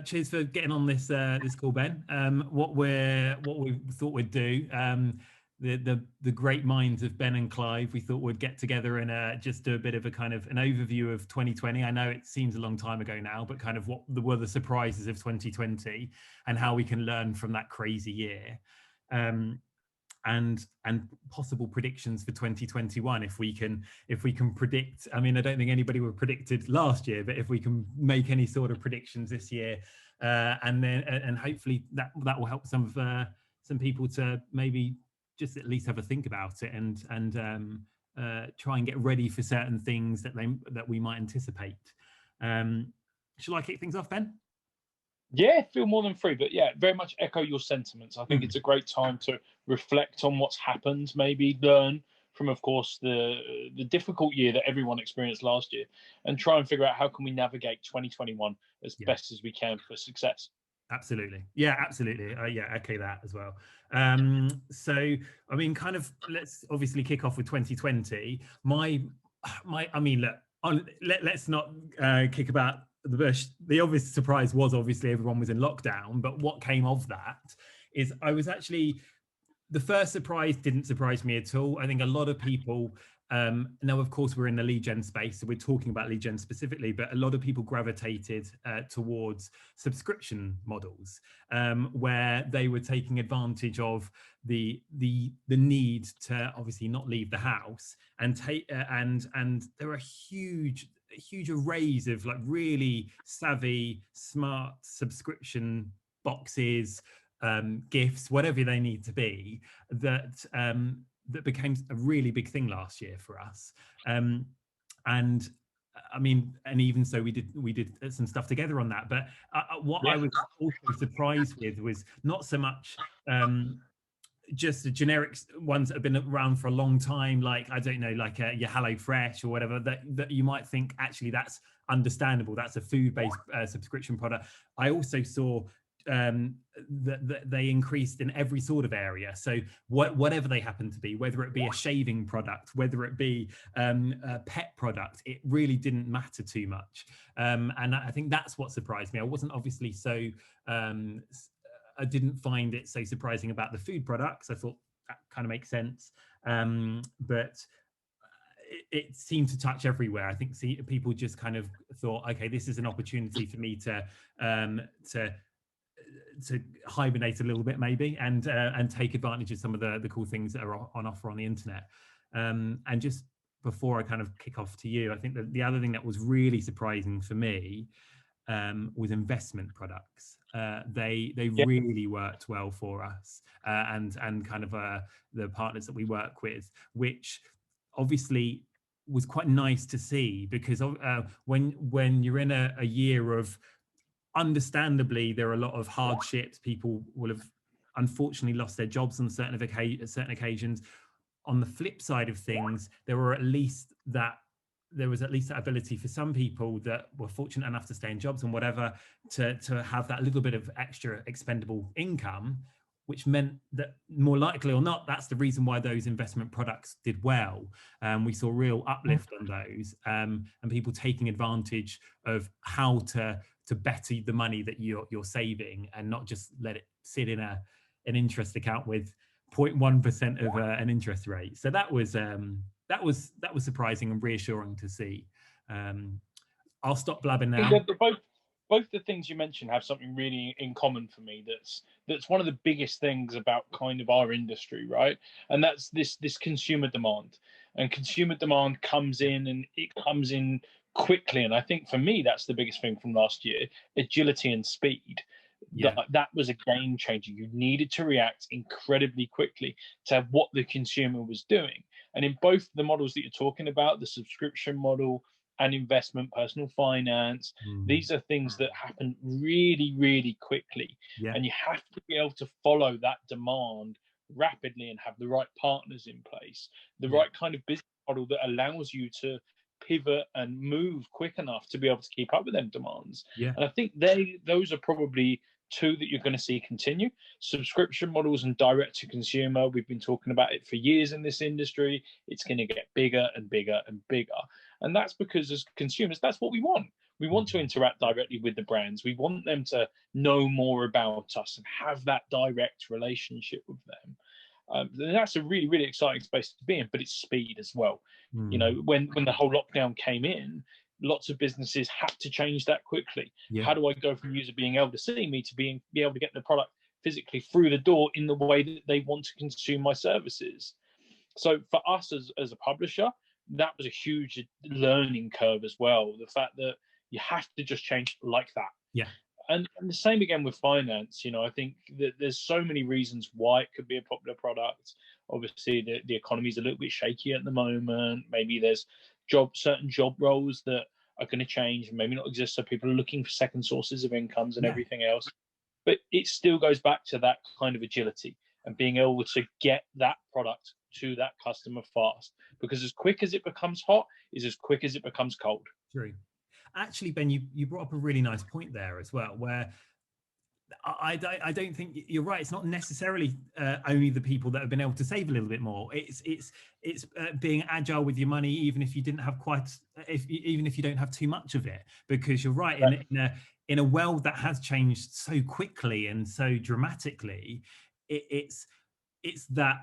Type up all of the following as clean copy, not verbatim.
cheers for getting on this call, Ben. What we thought we'd do, the great minds of Ben and Clive, we thought we'd get together and just do a bit of a kind of an overview of 2020. I know it seems a long time ago now, but kind of what were the surprises of 2020 and how we can learn from that crazy year. And possible predictions for 2021 if we can predict. I mean, I don't think anybody would have predicted last year, but if we can make any sort of predictions this year, and hopefully that will help some people to maybe just at least have a think about it and try and get ready for certain things that we might anticipate. Shall I kick things off, Ben? Yeah, feel more than free, but yeah, very much echo your sentiments. I think it's a great time to reflect on what's happened, maybe learn from, of course, the difficult year that everyone experienced last year, and try and figure out how can we navigate 2021 as best as we can for success. Absolutely. Yeah, absolutely. Yeah, echo that as well. So, I mean, kind of, let's obviously kick off with 2020. I mean, look, let's not kick about the bush. The obvious surprise was obviously everyone was in lockdown, but what came of that is the first surprise didn't surprise me at all. I think a lot of people, now of course we're in the lead gen space, so we're talking about lead gen specifically, but a lot of people gravitated towards subscription models, where they were taking advantage of the need to obviously not leave the house and there are huge arrays of like really savvy, smart subscription boxes, gifts, whatever they need to be, that became a really big thing last year for us. And I mean, and even so, we did some stuff together on that. But what I was also surprised with was not so much just the generic ones that have been around for a long time, like, I don't know, like your HelloFresh or whatever, that you might think actually that's understandable. That's a food-based subscription product. I also saw that they increased in every sort of area. So whatever they happen to be, whether it be a shaving product, whether it be a pet product, it really didn't matter too much. And I think that's what surprised me. I wasn't obviously so I didn't find it so surprising about the food products. I thought that kind of makes sense, but it seemed to touch everywhere. I think people just kind of thought, okay, this is an opportunity for me to hibernate a little bit maybe and take advantage of some of the cool things that are on offer on the internet. And just before I kind of kick off to you, I think that the other thing that was really surprising for me was investment products. They really worked well for us, and kind of the partners that we work with, which obviously was quite nice to see, because when you're in a year of, understandably, there are a lot of hardships. People will have unfortunately lost their jobs on certain occasions. On the flip side of things, there was at least that ability for some people that were fortunate enough to stay in jobs and whatever to have that little bit of extra expendable income, which meant that more likely or not, that's the reason why those investment products did well. We saw real uplift on those, and people taking advantage of how to better the money that you're saving and not just let it sit in an interest account with 0.1% of an interest rate. So that was surprising and reassuring to see. I'll stop blabbing now. Both the things you mentioned have something really in common for me. That's one of the biggest things about kind of our industry, right? And that's this consumer demand. And consumer demand comes in, and it comes in quickly. And I think for me, that's the biggest thing from last year: agility and speed. That was a game changer. You needed to react incredibly quickly to what the consumer was doing. And in both the models that you're talking about, the subscription model and investment, personal finance, these are things that happen really, really quickly. And you have to be able to follow that demand rapidly and have the right partners in place, the right kind of business model that allows you to pivot and move quick enough to be able to keep up with them demands. And I think those are probably two that you're going to see continue. Subscription models and direct to consumer, we've been talking about it for years in this industry. It's going to get bigger and bigger and bigger. And that's because as consumers, that's what we want. We want to interact directly with the brands. We want them to know more about us and have that direct relationship with them. That's a really, really exciting space to be in, but it's speed as well. You know, when the whole lockdown came in, lots of businesses had to change that quickly. Yeah. How do I go from user being able to see me to be able to get the product physically through the door in the way that they want to consume my services? So for us as a publisher, that was a huge learning curve as well. The fact that you have to just change like that. Yeah. And the same again with finance. You know, I think that there's so many reasons why it could be a popular product. Obviously, the economy is a little bit shaky at the moment. Maybe there's certain job roles that are going to change and maybe not exist. So people are looking for second sources of incomes and everything else. But it still goes back to that kind of agility and being able to get that product to that customer fast. Because as quick as it becomes hot is as quick as it becomes cold. True. Actually, Ben, you brought up a really nice point there as well, where I don't think you're right. It's not necessarily only the people that have been able to save a little bit more. It's being agile with your money, even if you didn't have even if you don't have too much of it. Because you're right, in a world that has changed so quickly and so dramatically, it's that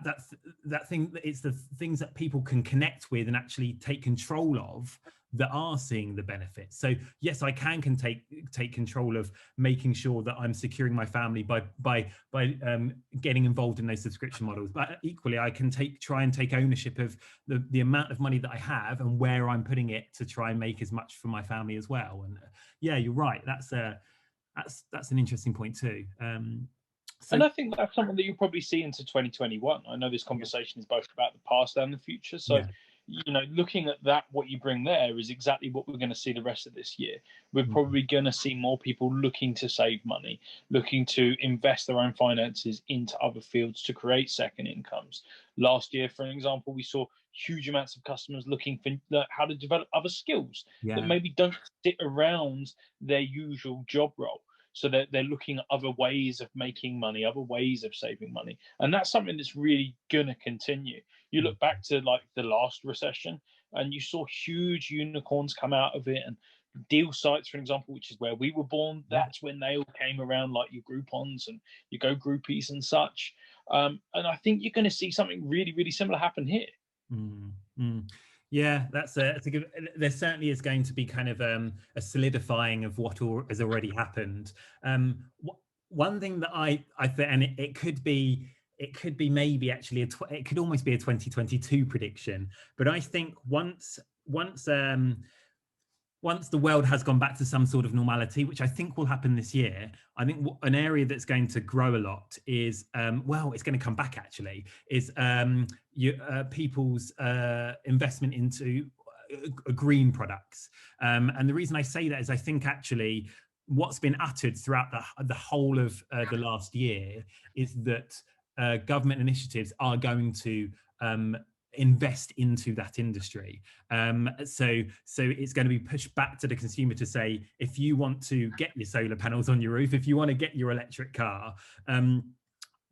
thing. It's the things that people can connect with and actually take control of that are seeing the benefits. So yes, I can take control of making sure that I'm securing my family by getting involved in those subscription models. But equally, I can try and take ownership of the amount of money that I have and where I'm putting it to try and make as much for my family as well. And yeah, you're right. That's an interesting point too. And I think that's something that you'll probably see into 2021. I know this conversation is both about the past and the future. So, you know, looking at that, what you bring there is exactly what we're going to see the rest of this year. We're probably going to see more people looking to save money, looking to invest their own finances into other fields to create second incomes. Last year, for example, we saw huge amounts of customers looking for how to develop other skills that maybe don't sit around their usual job role. So they're looking at other ways of making money, other ways of saving money. And that's something that's really going to continue. You look back to like the last recession and you saw huge unicorns come out of it, and deal sites, for example, which is where we were born. That's when they all came around, like your Groupons and your Go Groupies and such. And I think you're going to see something really, really similar happen here. Yeah, that's a good. There certainly is going to be kind of a solidifying of what has already happened. One thing that I think, and it could be maybe actually it could almost be a 2022 prediction. But I think once the world has gone back to some sort of normality, which I think will happen this year, I think an area that's going to grow a lot is, it's going to come back actually, is people's investment into green products. And the reason I say that is I think actually what's been uttered throughout the whole of the last year is that government initiatives are going to invest into that industry. So it's going to be pushed back to the consumer to say, if you want to get your solar panels on your roof, if you want to get your electric car,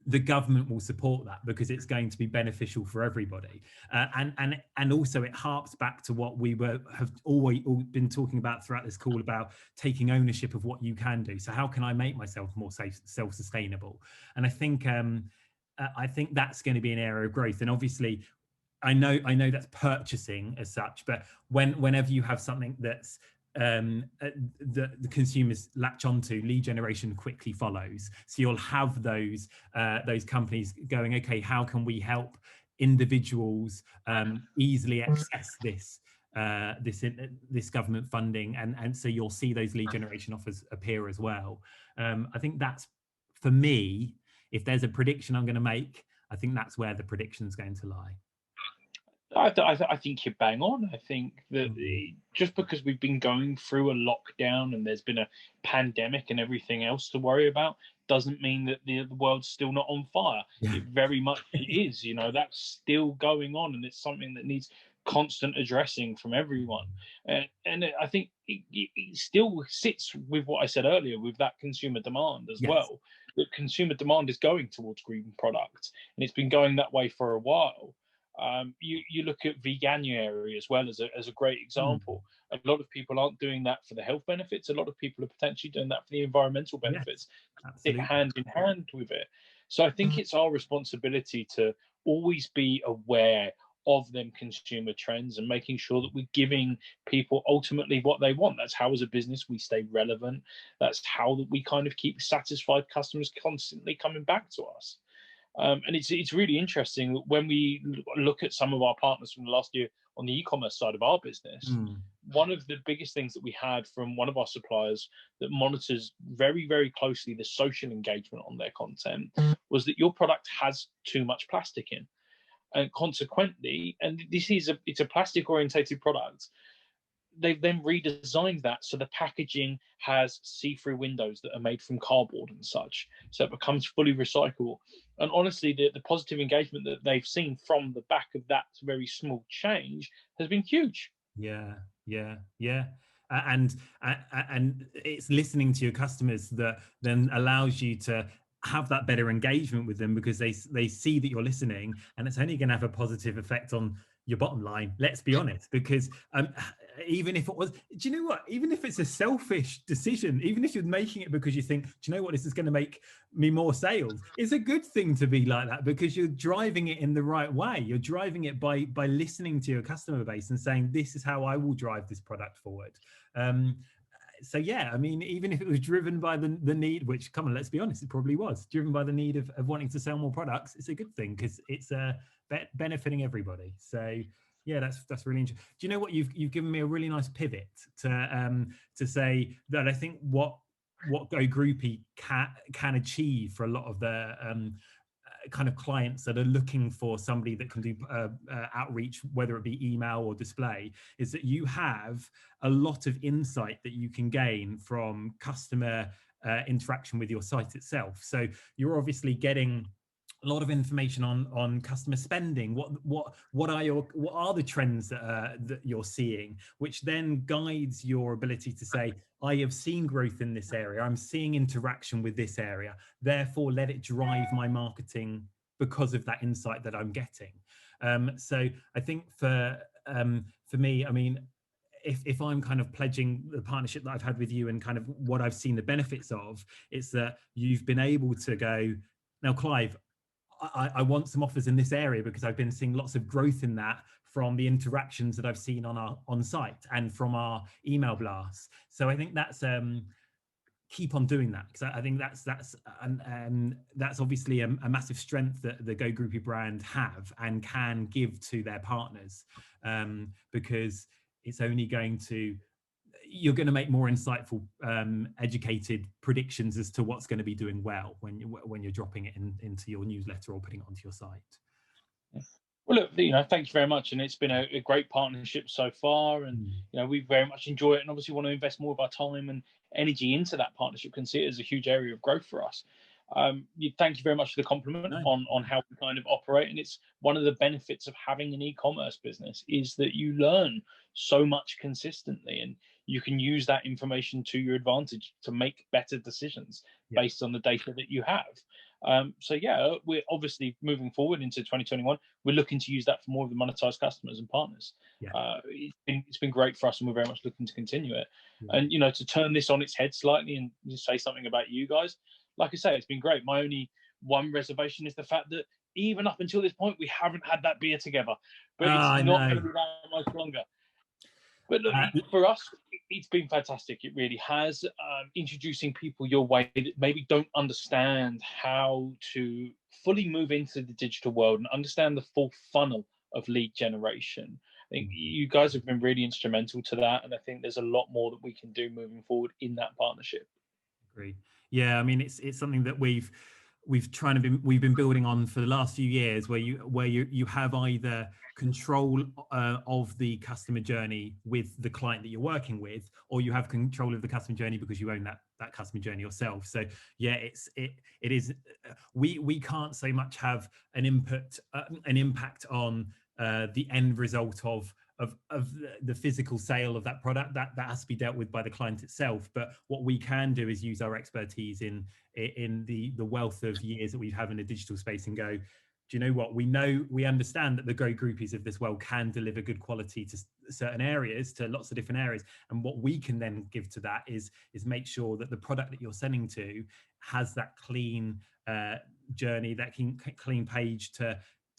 the government will support that because it's going to be beneficial for everybody. And also it harps back to what we have always been talking about throughout this call about taking ownership of what you can do. So how can I make myself more self-sustainable? And I think that's going to be an area of growth. And obviously, I know that's purchasing as such, but whenever you have something that's the consumers latch onto, lead generation quickly follows. So you'll have those companies going, okay, how can we help individuals easily access this government funding, and so you'll see those lead generation offers appear as well. I think that's, for me, if there's a prediction I'm going to make, I think that's where the prediction's going to lie. I think you're bang on. I think that just because we've been going through a lockdown and there's been a pandemic and everything else to worry about doesn't mean that the world's still not on fire. It very much is. You know, that's still going on, and it's something that needs constant addressing from everyone. And I think it still sits with what I said earlier, with that consumer demand as well. That consumer demand is going towards green products, and it's been going that way for a while. You look at veganuary as well as a great example. A lot of people aren't doing that for the health benefits. A lot of people are potentially doing that for the environmental benefits. Yes, Sit absolutely. hand in hand with it. So I think it's our responsibility to always be aware of them consumer trends and making sure that we're giving people ultimately what they want. That's how, as a business, we stay relevant. That's how that we kind of keep satisfied customers constantly coming back to us. And it's really interesting when we look at some of our partners from the last year on the e-commerce side of our business. One of the biggest things that we had from one of our suppliers that monitors very, very closely the social engagement on their content was that your product has too much plastic in. And consequently, and it's a plastic orientated product, they've then redesigned that so the packaging has see-through windows that are made from cardboard and such, so it becomes fully recyclable. And honestly, the positive engagement that they've seen from the back of that very small change has been huge. Yeah, yeah, yeah. And it's listening to your customers that then allows you to have that better engagement with them, because they see that you're listening, and it's only going to have a positive effect on your bottom line, let's be honest. Because even if it was, do you know what, even if it's a selfish decision, even if you're making it because you think, do you know what, this is going to make me more sales, it's a good thing to be like that, because you're driving it in the right way. You're driving it by listening to your customer base and saying, this is how I will drive this product forward. So yeah, I mean, even if it was driven by the need, which, come on, let's be honest, it probably was driven by the need of wanting to sell more products, it's a good thing, because it's benefiting everybody. So yeah, that's really interesting. Do you know what, you've given me a really nice pivot to say that I think what Go Groupie can achieve for a lot of the kind of clients that are looking for somebody that can do outreach, whether it be email or display, is that you have a lot of insight that you can gain from customer interaction with your site itself. So you're obviously getting a lot of information on customer spending. What are the trends that you're seeing, which then guides your ability to say, I have seen growth in this area, I'm seeing interaction with this area, therefore let it drive my marketing because of that insight that I'm getting. So I think for me, I mean, if I'm kind of pledging the partnership that I've had with you and kind of what I've seen the benefits of, it's that you've been able to go, now, Clive, I want some offers in this area, because I've been seeing lots of growth in that from the interactions that I've seen on our on-site and from our email blasts. So I think that's keep on doing that, because I think that's obviously a massive strength that the Go Groupie brand have and can give to their partners, because it's only going to, you're going to make more insightful, educated predictions as to what's going to be doing well when you're dropping it into your newsletter or putting it onto your site. Well, look, thank you very much, and it's been a great partnership so far, and we very much enjoy it, and obviously want to invest more of our time and energy into that partnership. Can see it as a huge area of growth for us. Thank you very much for the compliment on how we kind of operate, and it's one of the benefits of having an e-commerce business is that you learn so much consistently, and you can use that information to your advantage to make better decisions based on the data that you have. So yeah, we're obviously moving forward into 2021. We're looking to use that for more of the monetized customers and partners. It's been great for us, and we're very much looking to continue it. And to turn this on its head slightly and just say something about you guys, like I say, it's been great. My only one reservation is the fact that even up until this point, we haven't had that beer together. But it's not going to be that much longer. But look, for us, it's been fantastic. It really has. Introducing people your way that maybe don't understand how to fully move into the digital world and understand the full funnel of lead generation. I think you guys have been really instrumental to that, and I think there's a lot more that we can do moving forward in that partnership. Agree. Yeah, I mean, it's something that we've been building on for the last few years, where you have either control of the customer journey with the client that you're working with, or you have control of the customer journey because you own that customer journey yourself. So yeah, it is. We can't so much have an impact on the end result of the physical sale of that product. That has to be dealt with by the client itself. But what we can do is use our expertise in the wealth of years that we have in the digital space and go, do do you know what, we understand that the Go Groupies of this world can deliver good quality to certain areas, to lots of different areas, and what we can then give to that is make sure that the product that you're sending to has that clean journey, that clean page to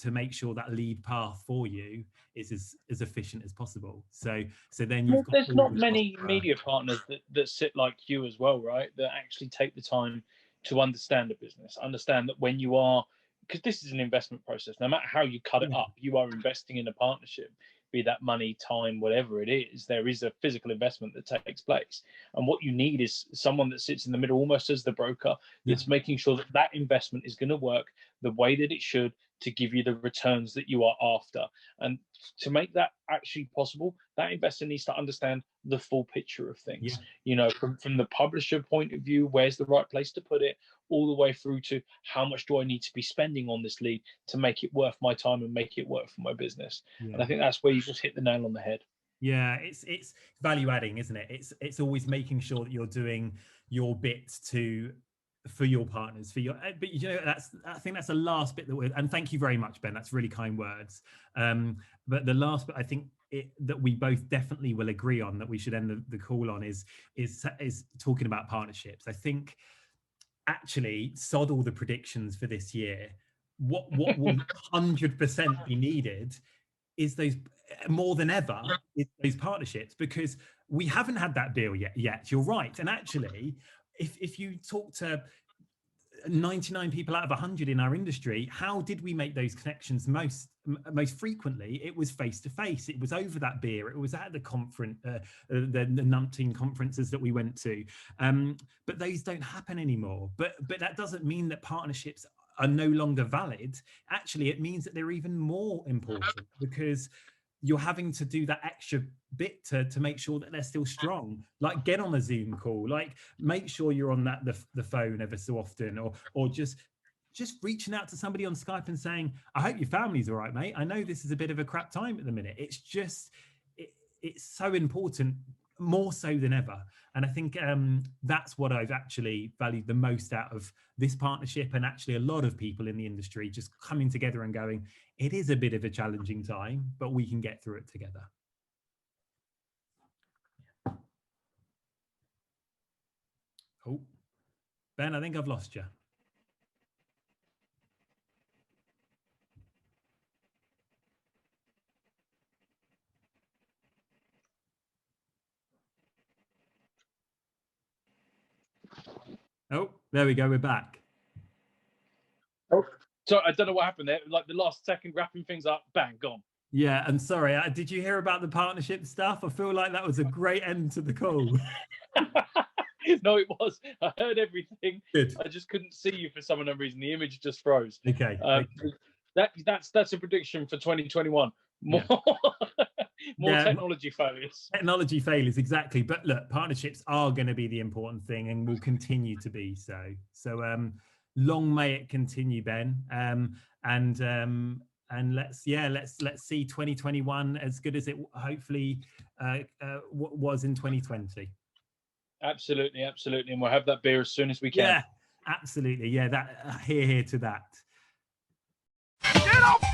make sure that lead path for you is as efficient as possible. So then you've got, there's not many media partners that sit like you as well, right? That actually take the time to understand the business, understand that when you are, because this is an investment process, no matter how you cut it up, you are investing in a partnership, be that money, time, whatever it is. There is a physical investment that takes place, and what you need is someone that sits in the middle, almost as the broker, that's making sure that that investment is going to work the way that it should, to give you the returns that you are after. And to make that actually possible, that investor needs to understand the full picture of things. You know, from the publisher point of view, where's the right place to put it, all the way through to how much do I need to be spending on this lead to make it worth my time and make it work for my business. And I think that's where you just hit the nail on the head. Yeah, it's value adding, isn't it? It's always making sure that you're doing your bit for your partners, but you know, I think that's the last bit and thank you very much, Ben, that's really kind words. But the last bit I think that we both definitely will agree on, that we should end the call on, is talking about partnerships. I think actually, sod all the predictions for this year, what will 100% be needed is those, more than ever, is those partnerships, because we haven't had that deal yet. You're right. And actually, if you talk to 99 people out of 100 in our industry, how did we make those connections most frequently? It was face to face. It was over that beer. It was at the conference, the numpteen conferences that we went to. But those don't happen anymore. But that doesn't mean that partnerships are no longer valid. Actually, it means that they're even more important, because you're having to do that extra bit to make sure that they're still strong. Like, get on a Zoom call, like make sure you're on the phone ever so often, or just reaching out to somebody on Skype and saying, I hope your family's all right, mate. I know this is a bit of a crap time at the minute. It's just, it's so important, more so than ever. And I think that's what I've actually valued the most out of this partnership, and actually a lot of people in the industry just coming together and going, it is a bit of a challenging time, but we can get through it together. Oh, Ben, I think I've lost you. Oh, there we go. We're back. Oh, so I don't know what happened there. Like the last second, wrapping things up, bang, gone. Yeah, and sorry, did you hear about the partnership stuff? I feel like that was a great end to the call. No, it was. I heard everything. Good. I just couldn't see you for some unknown reason. The image just froze. Okay. That's a prediction for 2021. More technology failures. Technology failures, exactly. But look, partnerships are going to be the important thing, and will continue to be so. So long may it continue, Ben. And let's see 2021 as good as it hopefully was in 2020. Absolutely, and we'll have that beer as soon as we can. Yeah, absolutely. Yeah, that here to that. Get up!